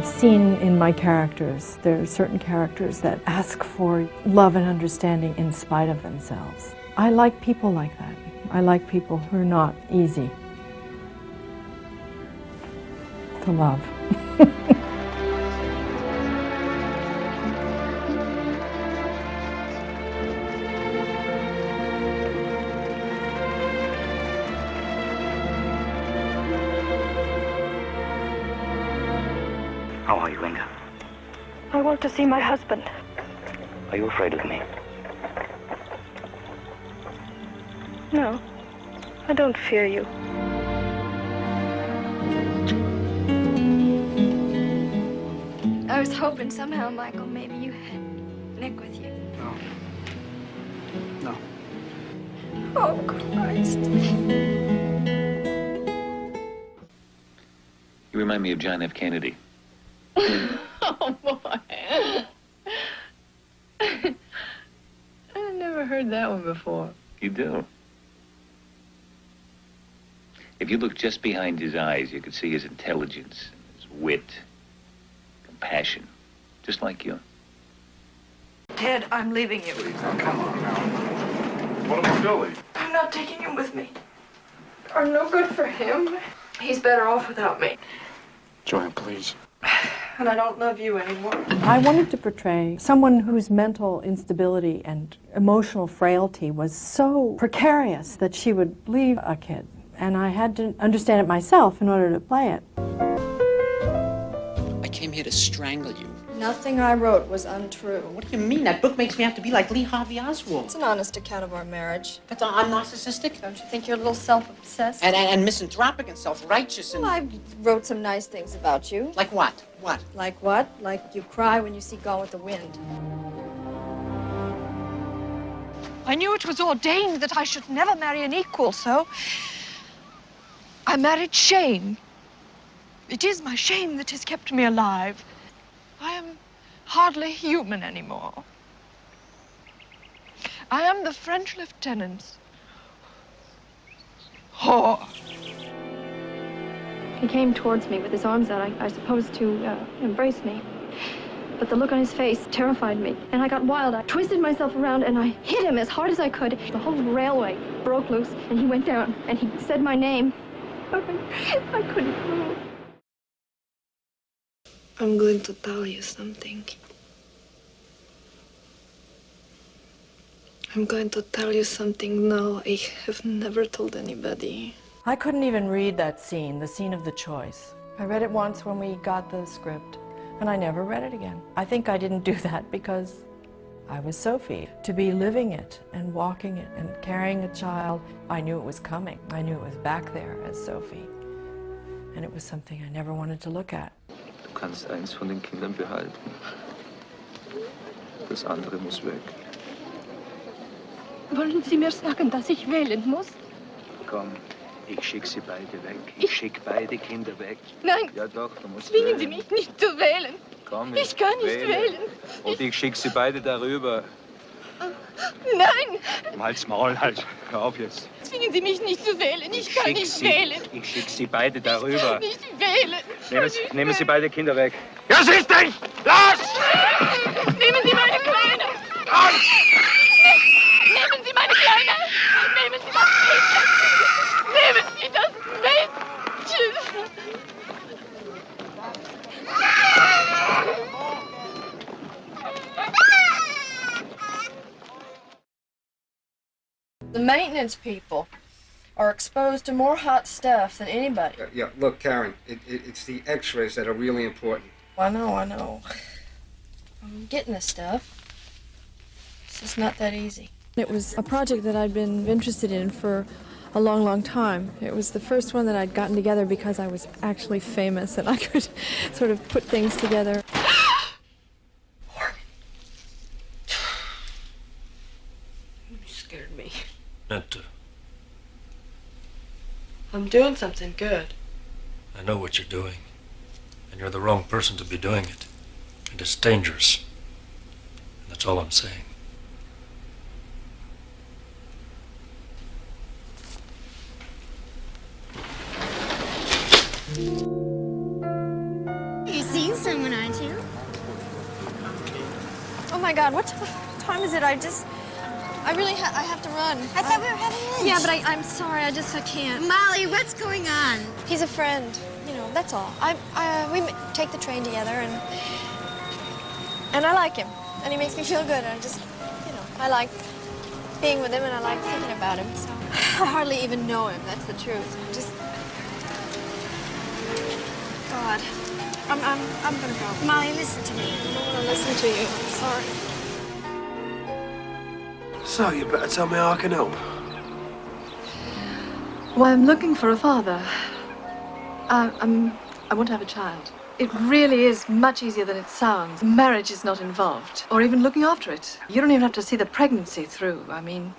I've seen in my characters, there are certain characters that ask for love and understanding in spite of themselves. I like people like that. I like people who are not easy to love. How are you, Inga? I want to see my husband. Are you afraid of me? No, I don't fear you. I was hoping somehow, Michael, maybe you had Nick with you. No. No. Oh, Christ. You remind me of John F. Kennedy. Oh, boy. I never heard that one before. You do. If you look just behind his eyes, you could see his intelligence, his wit, compassion, just like you. Ted, I'm leaving you. Please, now, come on now. What about Billy? I'm not taking him with me. I'm no good for him. He's better off without me. Joanne, please. And I don't love you anymore. I wanted to portray someone whose mental instability and emotional frailty was so precarious that she would leave a kid. And I had to understand it myself in order to play it. I came here to strangle you. Nothing I wrote was untrue. What do you mean? That book makes me have to be like Lee Harvey Oswald. It's an honest account of our marriage. But I'm narcissistic. Don't you think you're a little self-obsessed? And misanthropic and self-righteous and... Well, I wrote some nice things about you. Like what? What? Like what? Like you cry when you see Gone with the Wind. I knew it was ordained that I should never marry an equal, so I married shame. It is my shame that has kept me alive. I am hardly human anymore. I am the French lieutenant's whore. He came towards me with his arms out, I suppose to embrace me. But the look on his face terrified me, and I got wild. I twisted myself around and I hit him as hard as I could. The whole railway broke loose, and he went down, and he said my name. I couldn't move. I'm going to tell you something. I'm going to tell you something now I have never told anybody. I couldn't even read that scene, the scene of the choice. I read it once when we got the script, and I never read it again. I think I didn't do that because I was Sophie. To be living it and walking it and carrying a child, I knew it was coming. I knew it was back there as Sophie. And it was something I never wanted to look at. Du kannst eins von den Kindern behalten. Das andere muss weg. Wollen Sie mir sagen, dass ich wählen muss? Komm, ich schick sie beide weg. Ich schick beide Kinder weg. Nein. Ja doch, du musst Zwingen wählen. Sie mich nicht zu wählen. Komm, Ich kann nicht wählen. Und ich schick sie beide darüber. Nein. Halt's Maul, halt. Hör auf jetzt. Zwingen Sie mich nicht zu wählen. Ich kann schick nicht sie, wählen. Ich schick sie beide darüber. Nicht wählen. Nehmen Sie beide Kinder weg. Ja, siehst du! Los! Nehmen Sie meine Kleine. Los! Nehmen Sie meine Kleine. Nehmen Sie das Mädchen. Nehmen Sie das Mädchen. The maintenance people are exposed to more hot stuff than anybody. Yeah, look, Karen, it's the x-rays that are really important. I know. I'm getting this stuff. It's just not that easy. It was a project that I'd been interested in for a long, long time. It was the first one that I'd gotten together because I was actually famous and I could sort of put things together. You scared me. Not to. I'm doing something good. I know what you're doing. And you're the wrong person to be doing it. And it's dangerous. And that's all I'm saying. You seen some God, what time is it? I really I have to run. I thought we were having lunch. Yeah, but I'm sorry. I can't. Molly, what's going on? He's a friend. You know, that's all. We take the train together, and I like him, and he makes me feel good. I just, you know, I like being with him, and I like thinking about him. So I hardly even know him. That's the truth. God, I'm gonna go. Molly, listen to me. I don't want to listen to you. I'm sorry. So, you better tell me how I can help. Well, I'm looking for a father. I want to have a child. It really is much easier than it sounds. Marriage is not involved, or even looking after it. You don't even have to see the pregnancy through. I mean,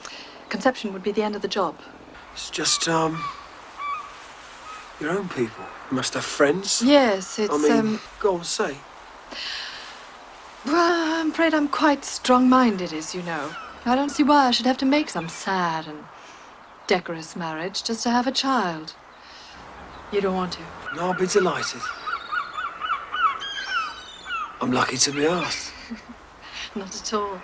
conception would be the end of the job. It's just, your own people. You must have friends. Yes, it's, I mean, go on, say. Well, I'm afraid I'm quite strong-minded, as you know. I don't see why I should have to make some sad and decorous marriage just to have a child. You don't want to? No, I'll be delighted. I'm lucky to be asked. Not at all.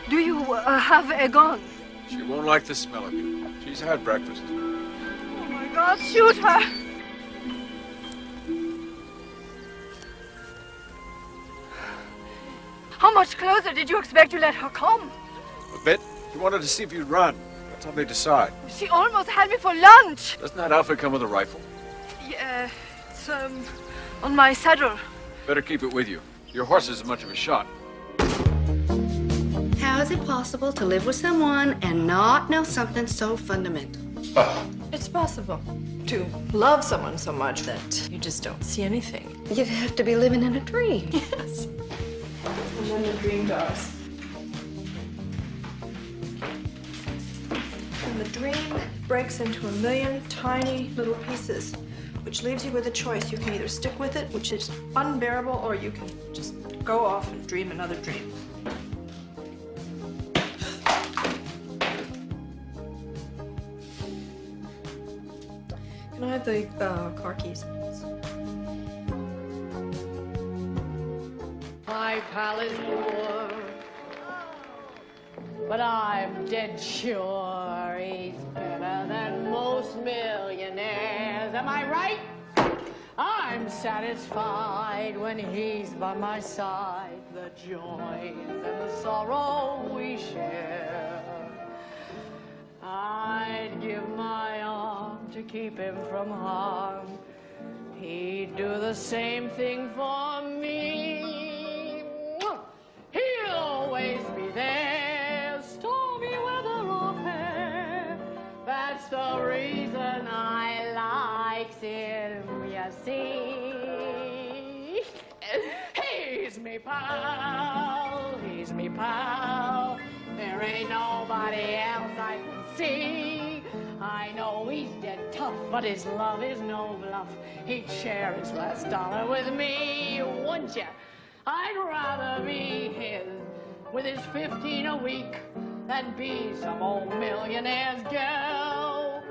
Do you have a gun? She won't like the smell of you. She's had breakfast. Oh, my God, shoot her! How much closer did you expect to let her come? A bit. He wanted to see if you'd run. That's how they decide. She almost had me for lunch. Doesn't that outfit come with a rifle? Yeah, it's, on my saddle. Better keep it with you. Your horse isn't much of a shot. How is it possible to live with someone and not know something so fundamental? It's possible to love someone so much that you just don't see anything. You'd have to be living in a dream. Yes. And then the dream dies. And the dream breaks into a million tiny little pieces, which leaves you with a choice. You can either stick with it, which is unbearable, or you can just go off and dream another dream. Can I have the car keys, please? My pal is poor, but I'm dead sure he's better than most millionaires. Am I right? I'm satisfied when he's by my side. The joys and the sorrow we share. I'd give my arm to keep him from harm. He'd do the same thing for me. He'll always be there, stormy weather or fair. That's the reason I likes him, you see. He's me pal, he's me pal. There ain't nobody else I can see. I know he's dead tough, but his love is no bluff. He'd share his last dollar with me, wouldn't ya? I'd rather be his with his 15 a week than be some old millionaire's girl.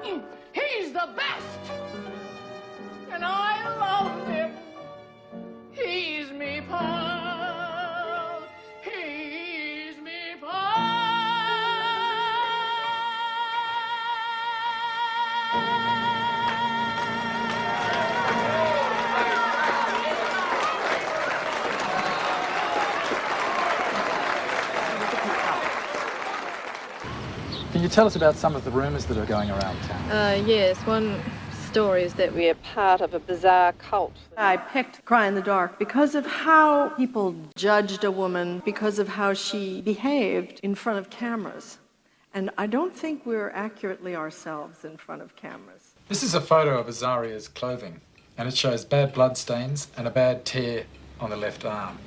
He's the best, and I love him. He's me pal. He's me pal. Can you tell us about some of the rumours that are going around town? Yes, one story is that we are part of a bizarre cult. I picked Cry in the Dark because of how people judged a woman, because of how she behaved in front of cameras. And I don't think we're accurately ourselves in front of cameras. This is a photo of Azaria's clothing, and it shows bad blood stains and a bad tear on the left arm.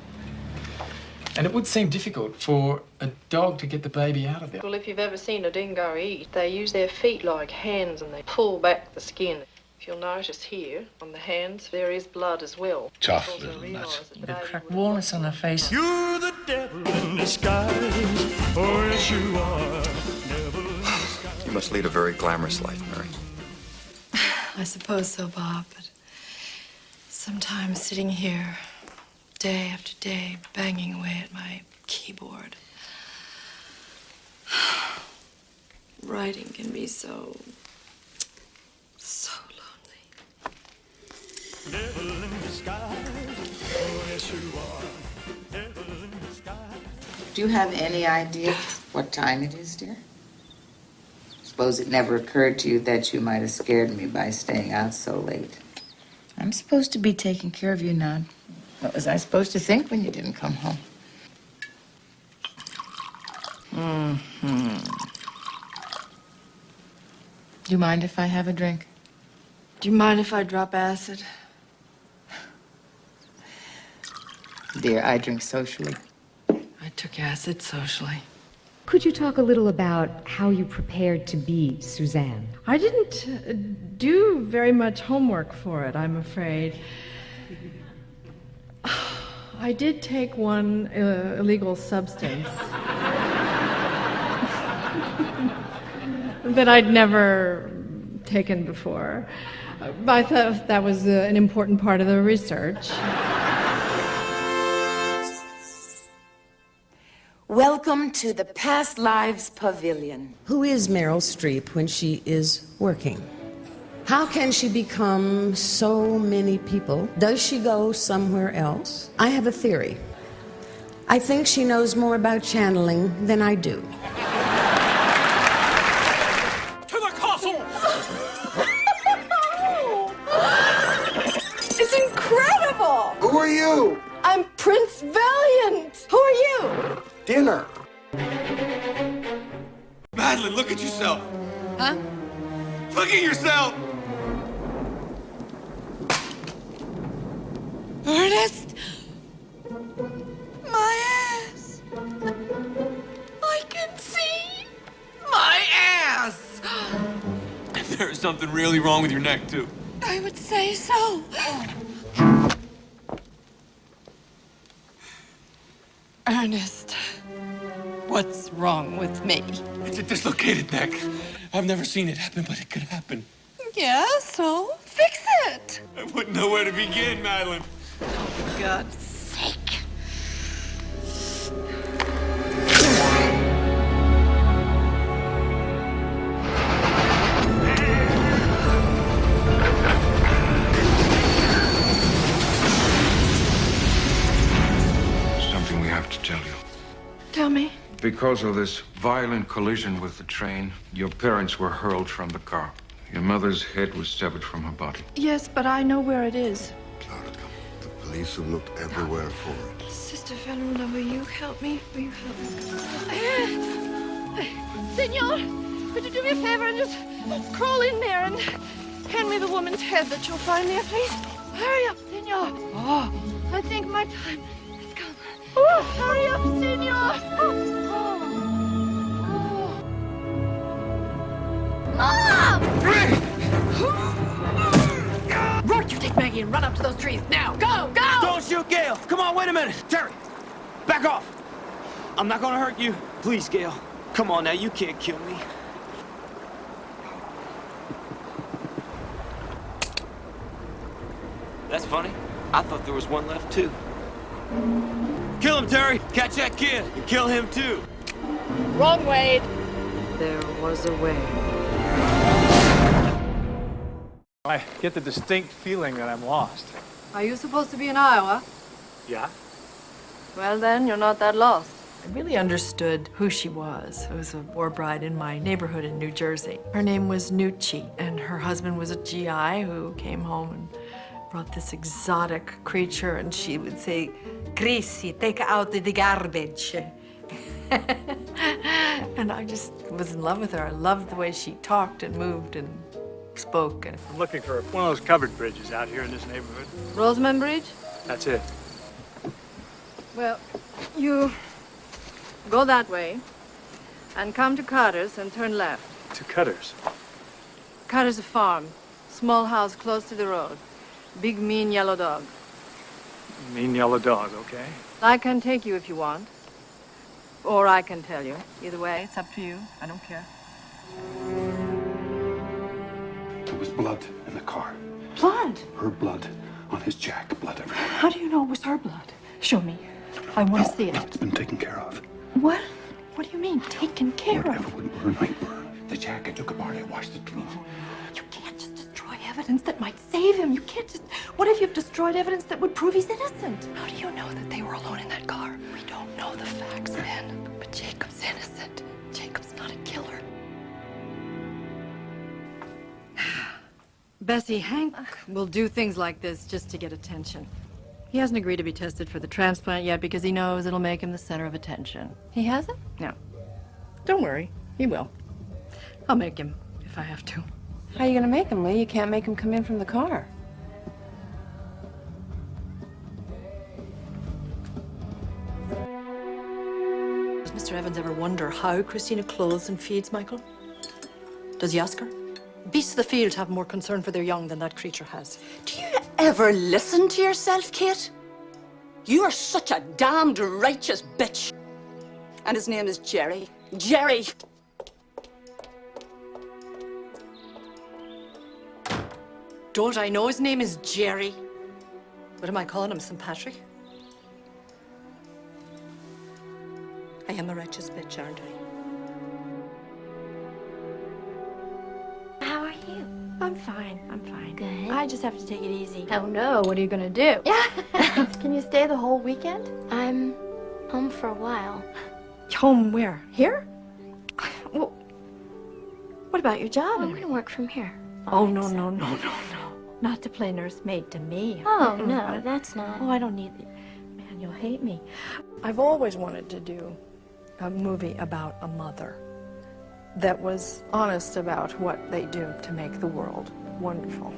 And it would seem difficult for a dog to get the baby out of there. Well, if you've ever seen a dingo eat, they use their feet like hands and they pull back the skin. If you'll notice here, on the hands, there is blood as well. Tough little nut. The cracked walnuts on her face. You're the devil in disguise, or as you are. You must lead a very glamorous life, Mary. I suppose so, Bob, but sometimes sitting here day after day, banging away at my keyboard. Writing can be so lonely. Devil in disguise, oh yes you are. Devil in disguise. Do you have any idea what time it is, dear? Suppose it never occurred to you that you might have scared me by staying out so late. I'm supposed to be taking care of you now. What was I supposed to think when you didn't come home? Do you mind if I have a drink? Do you mind if I drop acid? Dear, I drink socially. I took acid socially. Could you talk a little about how you prepared to be Suzanne? I didn't do very much homework for it, I'm afraid. I did take one illegal substance that I'd never taken before. I thought that was an important part of the research. Welcome to the Past Lives Pavilion. Who is Meryl Streep when she is working? How can she become so many people? Does she go somewhere else? I have a theory. I think she knows more about channeling than I do. To the castle! It's incredible! Who are you? I'm Prince Valiant! Who are you? Dinner. Madeline, look at yourself. Huh? Look at yourself. Ernest! My ass! I can see my ass! There's something really wrong with your neck, too. I would say so. Ernest, what's wrong with me? It's a dislocated neck. I've never seen it happen, but it could happen. Yeah, so fix it. I wouldn't know where to begin, Madeline. For God's sake. Something we have to tell you. Tell me. Because of this violent collision with the train, your parents were hurled from the car. Your mother's head was severed from her body. Yes, but I know where it is. The police have looked everywhere for it. Sister Venerable, will you help me? Will you help me? Senor, could you do me a favor and just crawl in there and hand me the woman's head that you'll find there, please? Hurry up, senor. Oh, I think my time has come. Oh, hurry up, senor. Mom! Rourke, you take Maggie and run up to those trees. Now, go, go! Don't shoot Gail. Come on, wait a minute. Terry, back off. I'm not gonna hurt you. Please, Gail. Come on now, you can't kill me. That's funny. I thought there was one left, too. Kill him, Terry. Catch that kid and kill him, too. Wrong way. There was a way. I get the distinct feeling that I'm lost. Are you supposed to be in Iowa? Yeah? Well, then, you're not that lost. I really understood who she was. I was a war bride in my neighborhood in New Jersey. Her name was Nucci, and her husband was a GI who came home and brought this exotic creature, and she would say, "Chrissy, take out the garbage." And I just was in love with her. I loved the way she talked and moved and spoke. And I'm looking for one of those covered bridges out here in this neighborhood. Roseman Bridge? That's it. Well, you go that way and come to Carter's and turn left. To Cutter's. Carter's a farm. Small house close to the road. Big, mean yellow dog. Mean yellow dog, okay? I can take you if you want. Or I can tell you. Either way, it's up to you. I don't care. There was blood in the car. Blood? Her blood on his jack. Blood everywhere. How do you know it was her blood? Show me. I want to see it. It's been taken care of. What? What do you mean, taken care Whatever of? would burn might burn. The jacket took apart. I washed it clean. You can't just destroy evidence that might save him. You can't just... What if you've destroyed evidence that would prove he's innocent? How do you know that they were alone in that car? We don't know the facts, Ben. But Jacob's innocent. Jacob's not a killer. Bessie, Hank will do things like this just to get attention. He hasn't agreed to be tested for the transplant yet because he knows it'll make him the center of attention. He hasn't? No. Don't worry. He will. I'll make him if I have to. How are you going to make him, Lee? You can't make him come in from the car. Does Mr. Evans ever wonder how Christina clothes and feeds Michael? Does he ask her? Beasts of the field have more concern for their young than that creature has. Do you ever listen to yourself, Kate? You are such a damned righteous bitch. And his name is Jerry. Jerry! Don't I know his name is Jerry? What am I calling him, St. Patrick? I am a righteous bitch, aren't I? How are you? I'm fine. I'm fine. Good. I just have to take it easy. Oh no, what are you gonna do? Yeah. Can you stay the whole weekend? I'm home for a while. Home where? Here? Well, what about your job? I'm gonna work from here. Oh, no. Not to play nursemaid to me. Oh, no, that's not. Oh, I don't need it. Man, you'll hate me. I've always wanted to do a movie about a mother that was honest about what they do to make the world wonderful.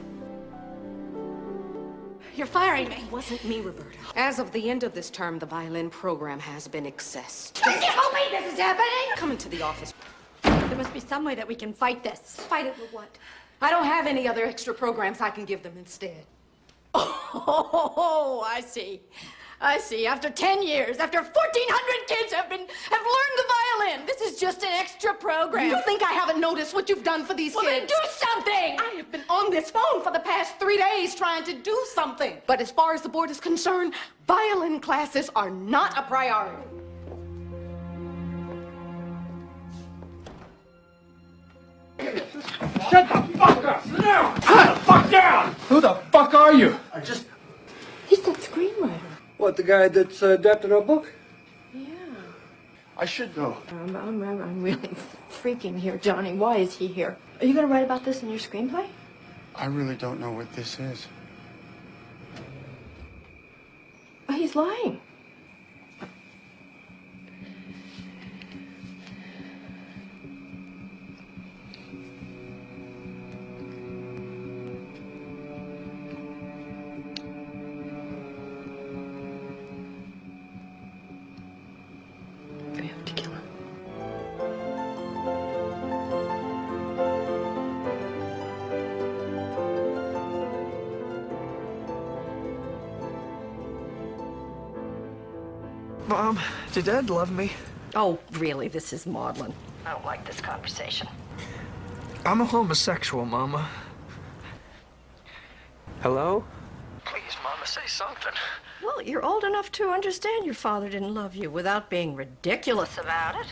You're firing me. It wasn't me, Roberta. As of the end of this term, the violin program has been accessed. Does you tell me this is happening? Come into the office. There must be some way that we can fight this. Fight it with what? I don't have any other extra programs I can give them instead. Oh, I see. I see. After 10 years, after 1,400 kids have learned the violin, this is just an extra program. You think I haven't noticed what you've done for these Well, kids? then do something! I have been on this phone for the past 3 days trying to do something. But as far as the board is concerned, violin classes are not a priority. Shut the fuck up! Sit down! Sit the fuck down! Who the fuck are you? He's that screenwriter. What, the guy that's adapted our book? Yeah. I should know. I'm really freaking here, Johnny. Why is he here? Are you going to write about this in your screenplay? I really don't know what this is. Oh, he's lying. We have to kill him. Mom, did Dad love me? Oh, really? This is maudlin. I don't like this conversation. I'm a homosexual, Mama. Hello? Please, Mama, say something. Well, you're old enough to understand your father didn't love you without being ridiculous about it.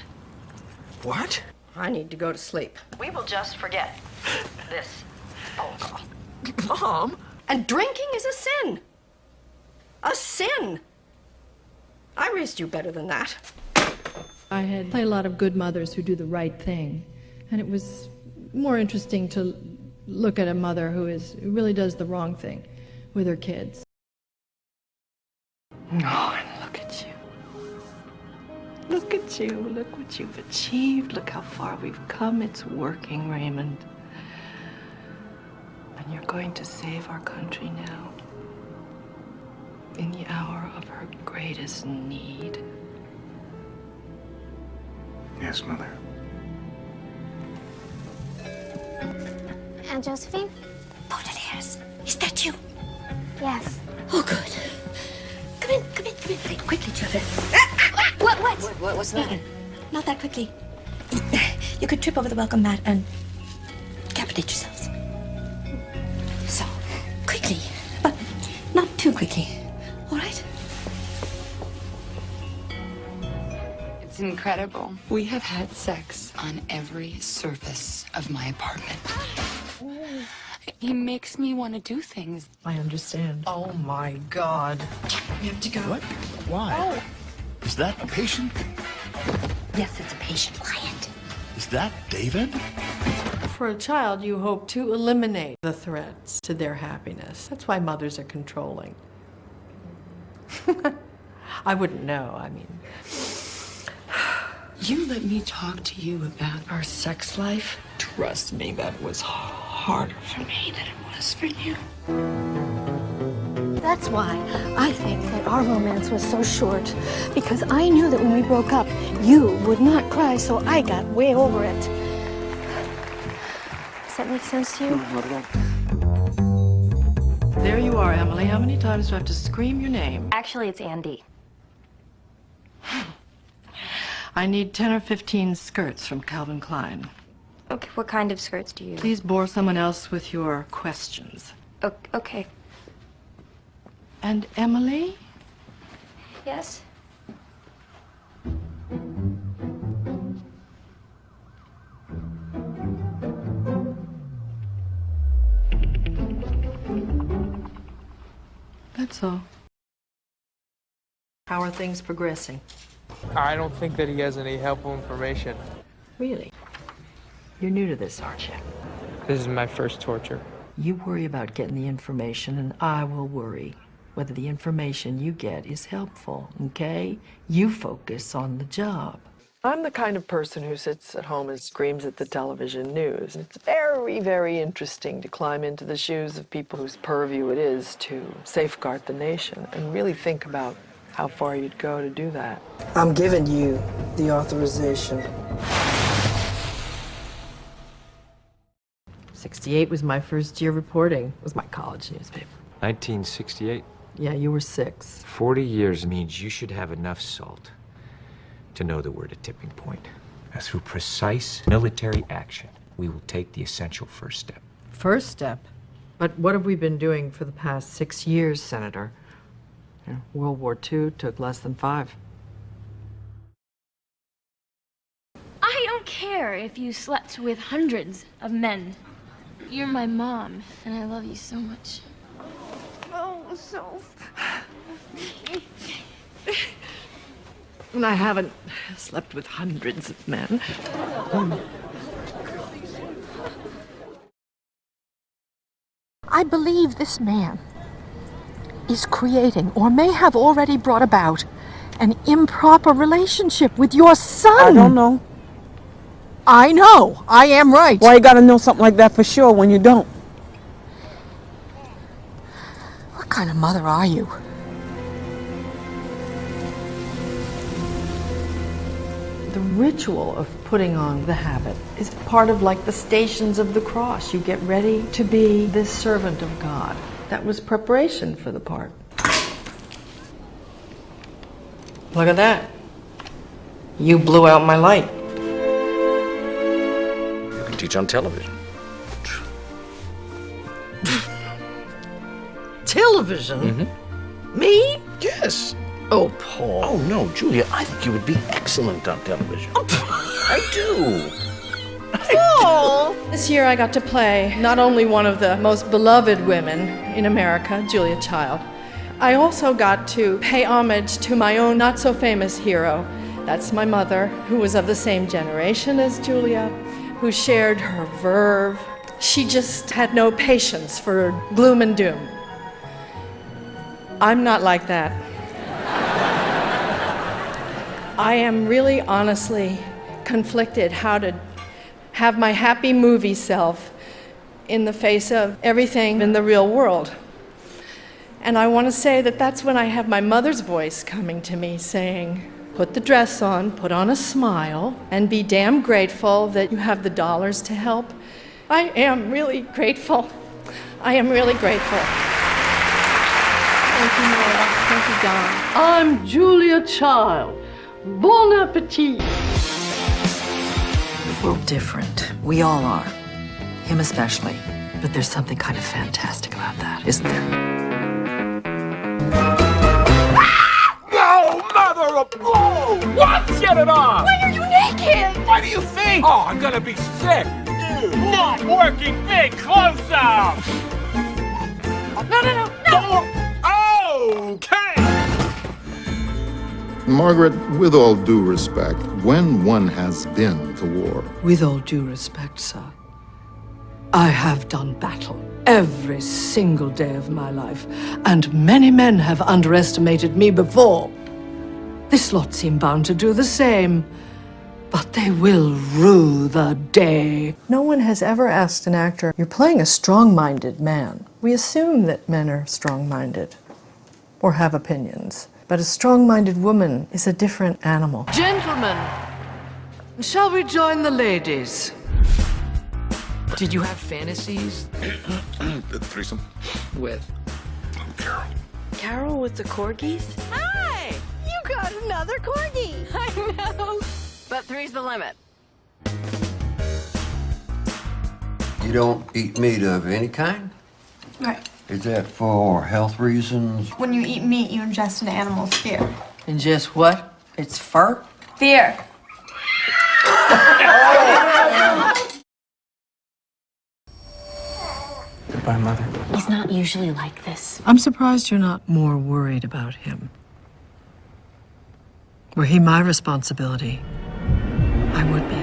What? I need to go to sleep. We will just forget this phone call. Mom? And drinking is a sin. A sin. I raised you better than that. I had played a lot of good mothers who do the right thing, and it was more interesting to look at a mother who really does the wrong thing with her kids. Oh, and look at you. Look at you. Look what you've achieved. Look how far we've come. It's working, Raymond. And you're going to save our country now. In the hour of her greatest need. Yes, Mother. Aunt Josephine? Baudelaires, is that you? Yes. Oh, good. Come in. Quickly, children. What's that? Not that quickly. You could trip over the welcome mat and decapitate yourselves. So, quickly, but not too quickly. All right? It's incredible. We have had sex on every surface of my apartment. He makes me want to do things. I understand. Oh my God. We have to go. What? Why? Is that a patient? Yes, it's a patient client. Is that David? For a child, you hope to eliminate the threats to their happiness. That's why mothers are controlling. I wouldn't know, I mean. You let me talk to you about our sex life? Trust me, that was harder for me than it was for you. That's why I think that our romance was so short. Because I knew that when we broke up, you would not cry, so I got way over it. Does that make sense to you? Not at all. There you are, Emily. How many times do I have to scream your name? Actually, it's Andy. I need 10 or 15 skirts from Calvin Klein. Okay, what kind of skirts do you... Please bore someone else with your questions. Okay. And Emily? Yes? That's all. How are things progressing? I don't think that he has any helpful information. Really? You're new to this, aren't you? This is my first torture. You worry about getting the information, and I will worry whether the information you get is helpful, okay? You focus on the job. I'm the kind of person who sits at home and screams at the television news. It's very, very interesting to climb into the shoes of people whose purview it is to safeguard the nation and really think about how far you'd go to do that. I'm giving you the authorization. 68 was my first year reporting. It was my college newspaper. 1968. Yeah, you were 6. 40 years means you should have enough salt to know that we're at a tipping point. As through precise military action, we will take the essential first step. First step? But what have we been doing for the past 6 years, Senator? You know, World War II took less than 5. I don't care if you slept with hundreds of men. You're my mom, and I love you so much. Oh, Soph. And I haven't slept with hundreds of men. I believe this man is creating, or may have already brought about, an improper relationship with your son. I don't know. I know. I am right. Why you gotta know something like that for sure when you don't? What kind of mother are you? The ritual of putting on the habit is part of like the Stations of the Cross. You get ready to be this servant of God. That was preparation for the part. Look at that. You blew out my light. You can teach on television. Television? Mm-hmm. Me? Yes. Oh, Paul. Oh, no, Julia, I think you would be excellent on television. I do. Paul! This year I got to play not only one of the most beloved women in America, Julia Child, I also got to pay homage to my own not-so-famous hero. That's my mother, who was of the same generation as Julia, who shared her verve. She just had no patience for gloom and doom. I'm not like that. I am really, honestly conflicted how to have my happy movie self in the face of everything in the real world. And I want to say that that's when I have my mother's voice coming to me saying, put the dress on, put on a smile, and be damn grateful that you have the dollars to help. I am really grateful. I am really grateful. Thank you, Nora. Thank you, Don. I'm Julia Child. Bon appetit. We're different. We all are. Him especially. But there's something kind of fantastic about that, isn't there? No, mother of blow! What? Get it off! Why are you naked? Why do you think? Oh, I'm gonna be sick. Not working big close-ups. No. Okay. Margaret, with all due respect, when one has been to war, With all due respect, sir, I have done battle every single day of my life, and many men have underestimated me before. This lot seem bound to do the same, but they will rue the day. No one has ever asked an actor, "You're playing a strong-minded man." We assume that men are strong-minded or have opinions, but a strong-minded woman is a different animal. Gentlemen, shall we join the ladies? Did you have fantasies? the threesome With? Carol. Carol with the corgis? Hi! You got another corgi. I know. But 3's the limit. You don't eat meat of any kind? Right. Is that for health reasons? When you eat meat, you ingest an animal's fear. Ingest what? It's fur? Fear. Goodbye, Mother. He's not usually like this. I'm surprised you're not more worried about him. Were he my responsibility, I would be.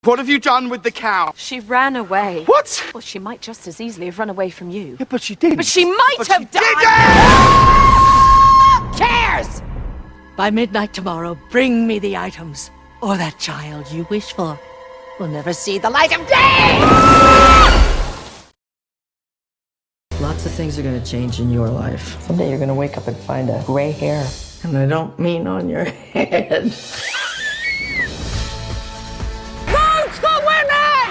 What have you done with the cow? She ran away. What? Well, she might just as easily have run away from you. Yeah, but she didn't. But she might have done. Who cares? By midnight tomorrow, bring me the items, or that child you wish for will never see the light of day! Lots of things are going to change in your life. Someday you're going to wake up and find a gray hair. And I don't mean on your head. Vote for women!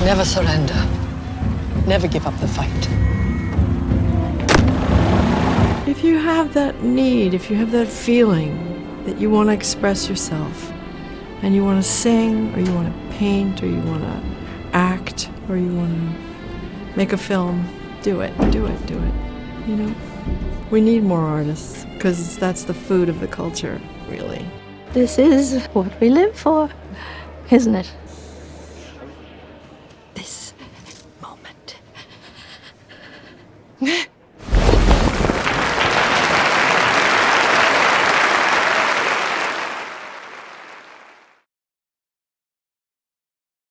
Never surrender. Never give up the fight. If you have that need, if you have that feeling that you want to express yourself, and you want to sing, or you want to paint, or you want to act, or you want to make a film, do it, do it, do it. You know, we need more artists, because that's the food of the culture, really. This is what we live for, isn't it?